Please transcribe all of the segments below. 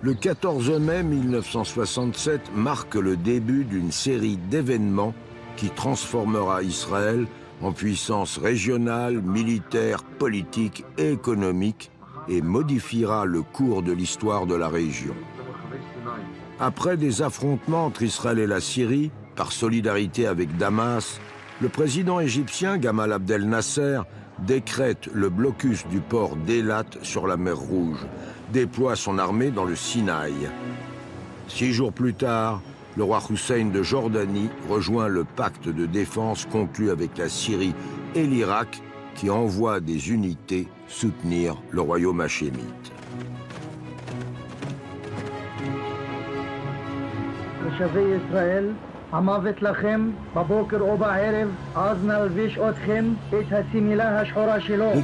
Le 14 mai 1967 marque le début d'une série d'événements qui transformera Israël en puissance régionale, militaire, politique et économique et modifiera le cours de l'histoire de la région. Après des affrontements entre Israël et la Syrie, par solidarité avec Damas, le président égyptien Gamal Abdel Nasser décrète le blocus du port d'Eilat sur la mer Rouge, déploie son armée dans le Sinaï. 6 jours plus tard, le roi Hussein de Jordanie rejoint le pacte de défense conclu avec la Syrie et l'Irak qui envoie des unités soutenir le royaume hachémite. Le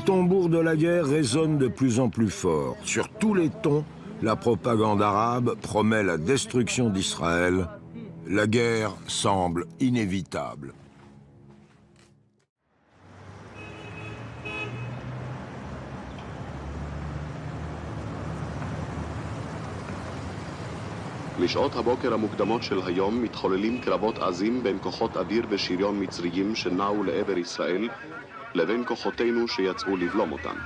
tambour de la guerre résonne de plus en plus fort. Sur tous les tons, la propagande arabe promet la destruction d'Israël. La guerre semble inévitable. בשעות הבוקר המוקדמות של היום מתחוללים קרבות עזים בין כוחות אוויר ושריון מצריים שנעו לעבר ישראל לבין כוחותינו שיצאו לבלום אותם.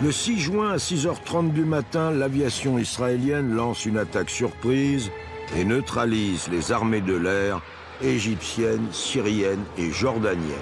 Le 6 juin à 6h30 du matin, l'aviation israélienne lance une attaque surprise et neutralise les armées de l'air égyptiennes, syriennes et jordaniennes.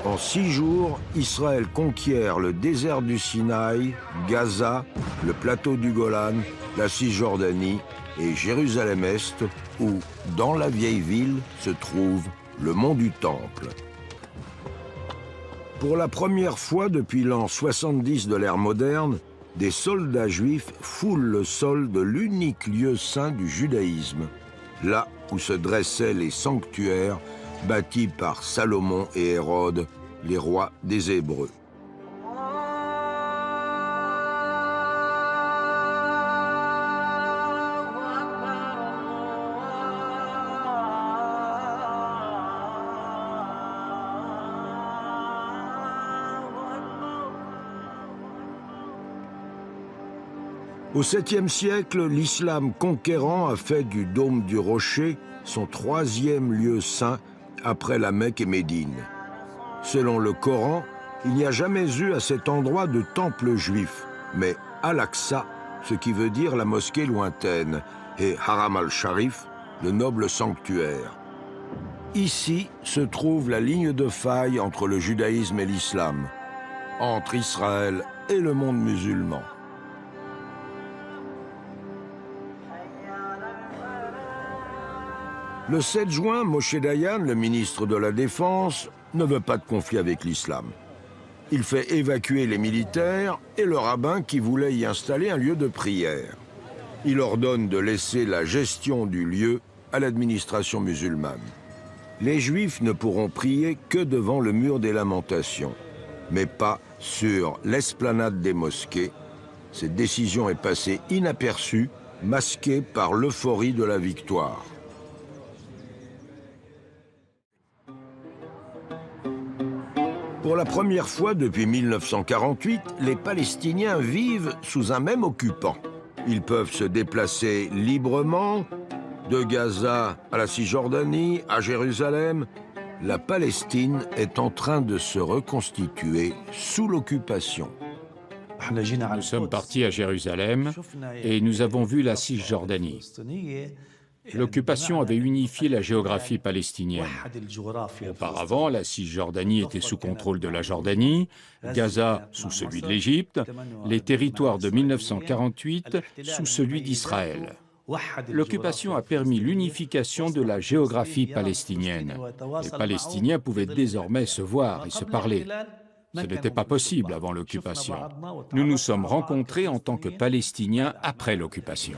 En 6 jours, Israël conquiert le désert du Sinaï, Gaza, le plateau du Golan, la Cisjordanie et Jérusalem-Est, où, dans la vieille ville, se trouve le mont du Temple. Pour la première fois depuis l'an 70 de l'ère moderne, des soldats juifs foulent le sol de l'unique lieu saint du judaïsme, là où se dressaient les sanctuaires bâtis par Salomon et Hérode, les rois des Hébreux. Au 7e siècle, l'islam conquérant a fait du Dôme du Rocher son 3e lieu saint après la Mecque et Médine. Selon le Coran, il n'y a jamais eu à cet endroit de temple juif, mais Al-Aqsa, ce qui veut dire la mosquée lointaine, et Haram al-Sharif, le noble sanctuaire. Ici se trouve la ligne de faille entre le judaïsme et l'islam, entre Israël et le monde musulman. Le 7 juin, Moshe Dayan, le ministre de la Défense, ne veut pas de conflit avec l'islam. Il fait évacuer les militaires et le rabbin qui voulait y installer un lieu de prière. Il ordonne de laisser la gestion du lieu à l'administration musulmane. Les Juifs ne pourront prier que devant le mur des lamentations, mais pas sur l'esplanade des mosquées. Cette décision est passée inaperçue, masquée par l'euphorie de la victoire. Pour la première fois depuis 1948, les Palestiniens vivent sous un même occupant. Ils peuvent se déplacer librement, de Gaza à la Cisjordanie, à Jérusalem. La Palestine est en train de se reconstituer sous l'occupation. Nous sommes partis à Jérusalem et nous avons vu la Cisjordanie. L'occupation avait unifié la géographie palestinienne. Auparavant, la Cisjordanie était sous contrôle de la Jordanie, Gaza sous celui de l'Égypte, les territoires de 1948 sous celui d'Israël. L'occupation a permis l'unification de la géographie palestinienne. Les Palestiniens pouvaient désormais se voir et se parler. Ce n'était pas possible avant l'occupation. Nous nous sommes rencontrés en tant que Palestiniens après l'occupation.